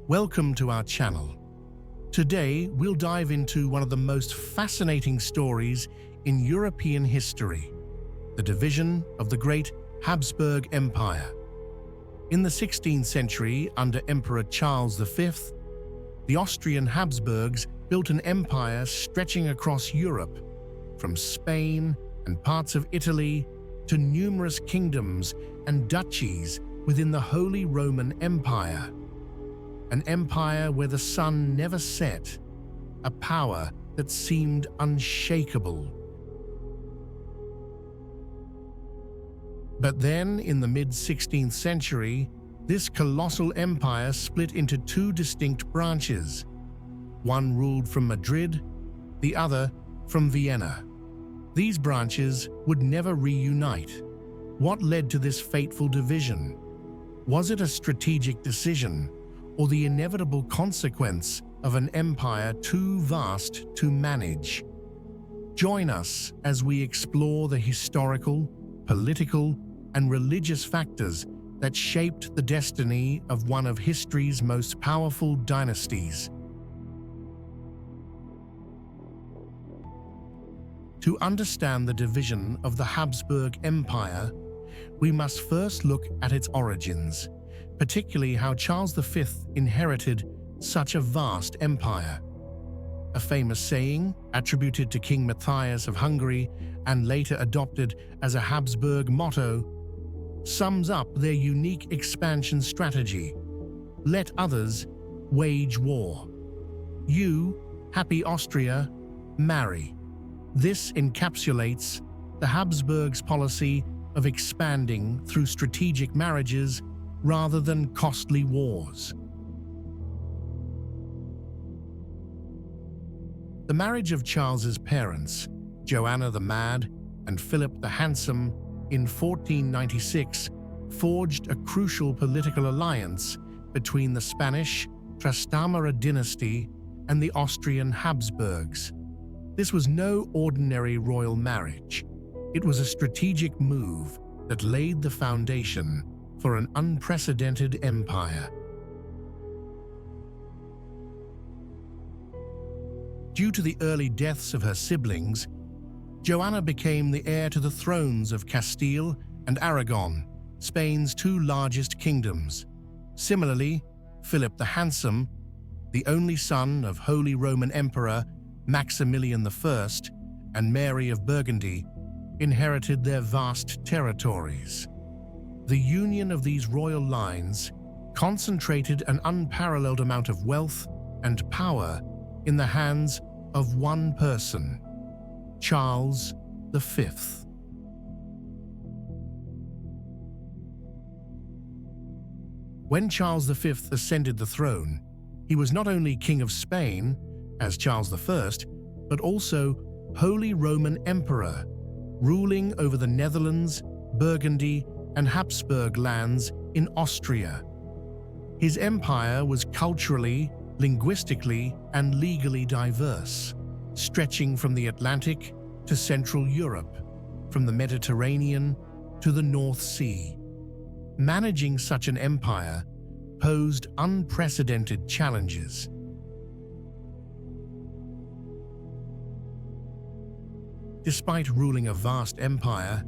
Welcome to our channel. Today, we'll dive into one of the most fascinating stories in European history, the division of the great Habsburg Empire. In the 16th century, under Emperor Charles V, the Austrian Habsburgs built an empire stretching across Europe, from Spain and parts of Italy to numerous kingdoms and duchies within the Holy Roman Empire. An empire where the sun never set, a power that seemed unshakable. But then, in the mid-16th century, this colossal empire split into two distinct branches. One ruled from Madrid, the other from Vienna. These branches would never reunite. What led to this fateful division? Was it a strategic decision, or the inevitable consequence of an empire too vast to manage? Join us as we explore the historical, political, and religious factors that shaped the destiny of one of history's most powerful dynasties. To understand the division of the Habsburg Empire, we must first look at its origins, particularly how Charles V inherited such a vast empire. A famous saying, attributed to King Matthias of Hungary and later adopted as a Habsburg motto, sums up their unique expansion strategy: let others wage war. You, happy Austria, marry. This encapsulates the Habsburgs' policy of expanding through strategic marriages rather than costly wars. The marriage of Charles's parents, Joanna the Mad and Philip the Handsome, in 1496, forged a crucial political alliance between the Spanish Trastamara dynasty and the Austrian Habsburgs. This was no ordinary royal marriage. It was a strategic move that laid the foundation for an unprecedented empire. Due to the early deaths of her siblings, Joanna became the heir to the thrones of Castile and Aragon, Spain's two largest kingdoms. Similarly, Philip the Handsome, the only son of Holy Roman Emperor Maximilian I and Mary of Burgundy, inherited their vast territories. The union of these royal lines concentrated an unparalleled amount of wealth and power in the hands of one person, Charles V. When Charles V ascended the throne, he was not only King of Spain, as Charles I, but also Holy Roman Emperor, ruling over the Netherlands, Burgundy, and Habsburg lands in Austria. His empire was culturally, linguistically, and legally diverse, stretching from the Atlantic to Central Europe, from the Mediterranean to the North Sea. Managing such an empire posed unprecedented challenges. Despite ruling a vast empire,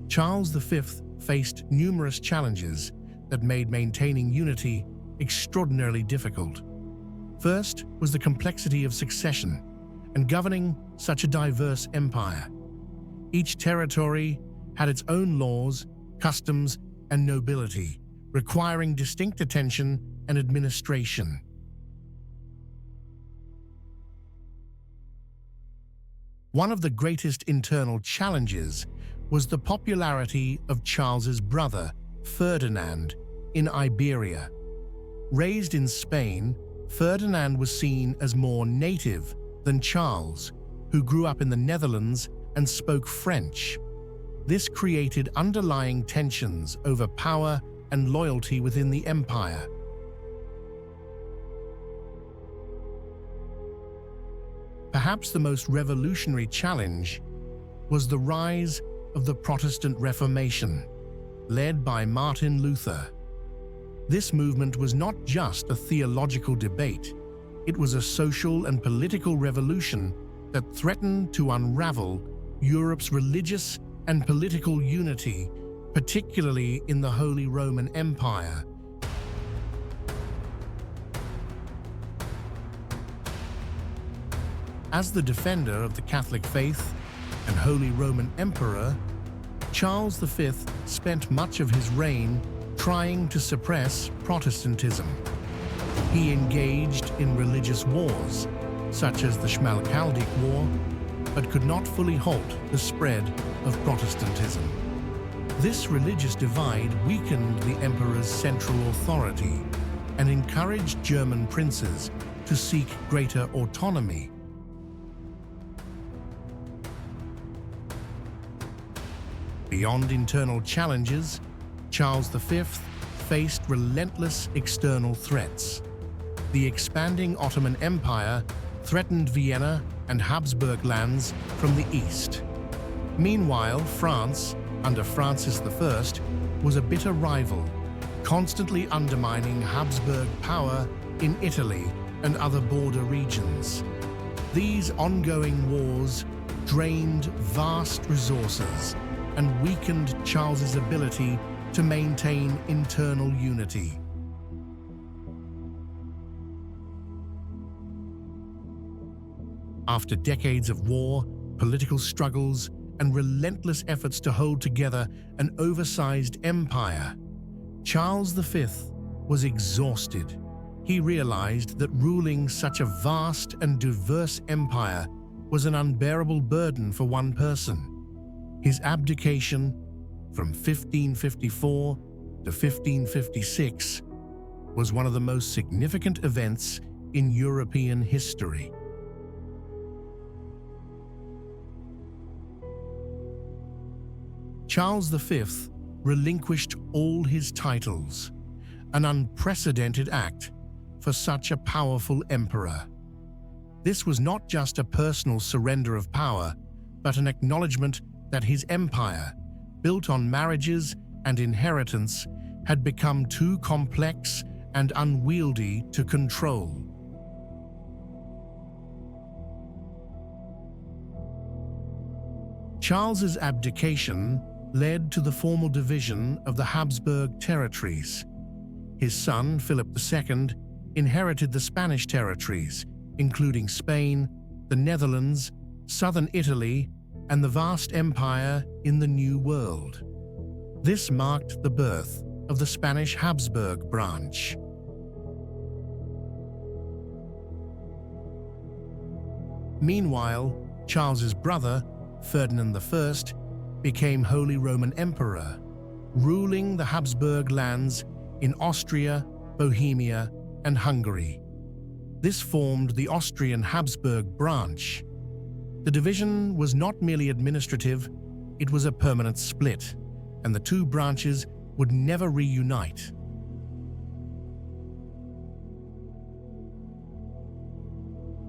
Charles V faced numerous challenges that made maintaining unity extraordinarily difficult. First was the complexity of succession and governing such a diverse empire. Each territory had its own laws, customs, and nobility, requiring distinct attention and administration. One of the greatest internal challenges was the popularity of Charles's brother, Ferdinand, in Iberia. Raised in Spain, Ferdinand was seen as more native than Charles, who grew up in the Netherlands and spoke French. This created underlying tensions over power and loyalty within the empire. Perhaps the most revolutionary challenge was the rise of the Protestant Reformation, led by Martin Luther. This movement was not just a theological debate, it was a social and political revolution that threatened to unravel Europe's religious and political unity, particularly in the Holy Roman Empire. As the defender of the Catholic faith and Holy Roman Emperor, Charles V spent much of his reign trying to suppress Protestantism. He engaged in religious wars, such as the Schmalkaldic War, but could not fully halt the spread of Protestantism. This religious divide weakened the emperor's central authority and encouraged German princes to seek greater autonomy. Beyond internal challenges, Charles V faced relentless external threats. The expanding Ottoman Empire threatened Vienna and Habsburg lands from the east. Meanwhile, France, under Francis I, was a bitter rival, constantly undermining Habsburg power in Italy and other border regions. These ongoing wars drained vast resources and weakened Charles's ability to maintain internal unity. After decades of war, political struggles, and relentless efforts to hold together an oversized empire, Charles V was exhausted. He realized that ruling such a vast and diverse empire was an unbearable burden for one person. His abdication from 1554 to 1556 was one of the most significant events in European history. Charles V relinquished all his titles, an unprecedented act for such a powerful emperor. This was not just a personal surrender of power, but an acknowledgement that his empire, built on marriages and inheritance, had become too complex and unwieldy to control. Charles's abdication led to the formal division of the Habsburg territories. His son, Philip II, inherited the Spanish territories, including Spain, the Netherlands, southern Italy, and the vast empire in the New World. This marked the birth of the Spanish Habsburg branch. Meanwhile, Charles's brother, Ferdinand I, became Holy Roman Emperor, ruling the Habsburg lands in Austria, Bohemia, and Hungary. This formed the Austrian Habsburg branch. The division was not merely administrative, it was a permanent split, and the two branches would never reunite.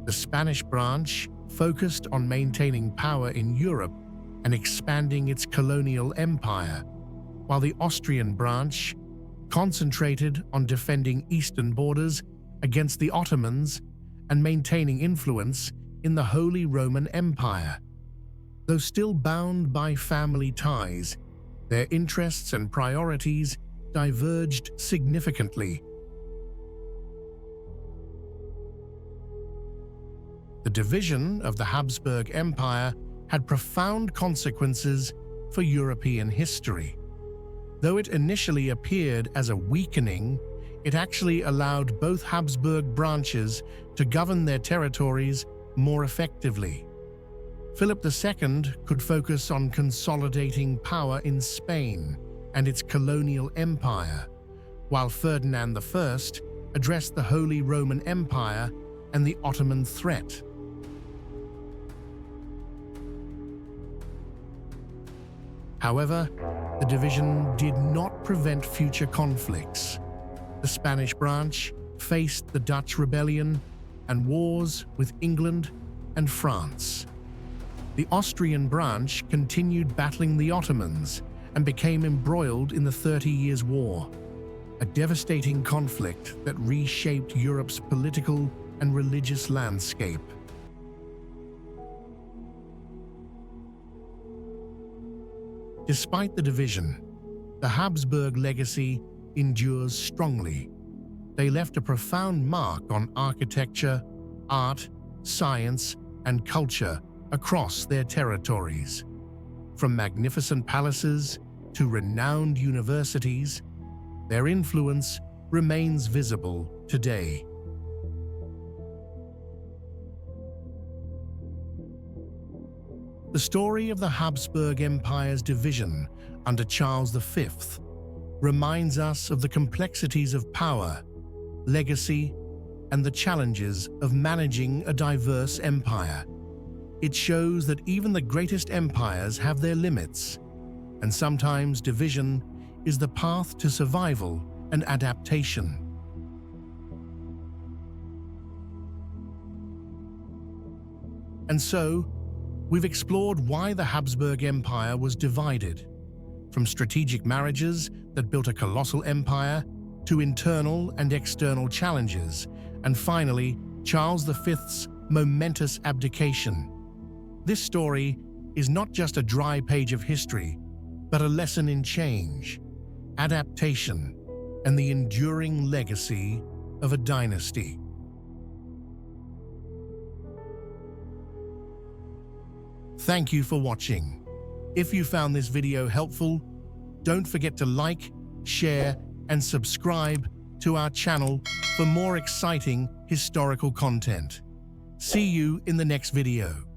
The Spanish branch focused on maintaining power in Europe and expanding its colonial empire, while the Austrian branch concentrated on defending eastern borders against the Ottomans and maintaining influence in the Holy Roman Empire. Though still bound by family ties, their interests and priorities diverged significantly. The division of the Habsburg Empire had profound consequences for European history. Though it initially appeared as a weakening, it actually allowed both Habsburg branches to govern their territories more effectively. Philip II could focus on consolidating power in Spain and its colonial empire, while Ferdinand I addressed the Holy Roman Empire and the Ottoman threat. However, the division did not prevent future conflicts. The Spanish branch faced the Dutch rebellion and wars with England and France. The Austrian branch continued battling the Ottomans and became embroiled in the 30 Years' War. a devastating conflict that reshaped Europe's political and religious landscape. Despite the division, the Habsburg legacy endures strongly. They left a profound mark on architecture, art, science, and culture across their territories. From magnificent palaces to renowned universities, their influence remains visible today. The story of the Habsburg Empire's division under Charles V reminds us of the complexities of power, legacy, and the challenges of managing a diverse empire. It shows that even the greatest empires have their limits, and sometimes division is the path to survival and adaptation. And so, we've explored why the Habsburg Empire was divided, from strategic marriages that built a colossal empire to internal and external challenges, and finally, Charles V's momentous abdication. This story is not just a dry page of history, but a lesson in change, adaptation, and the enduring legacy of a dynasty. Thank you for watching. If you found this video helpful, don't forget to like, share, and subscribe to our channel for more exciting historical content. See you in the next video.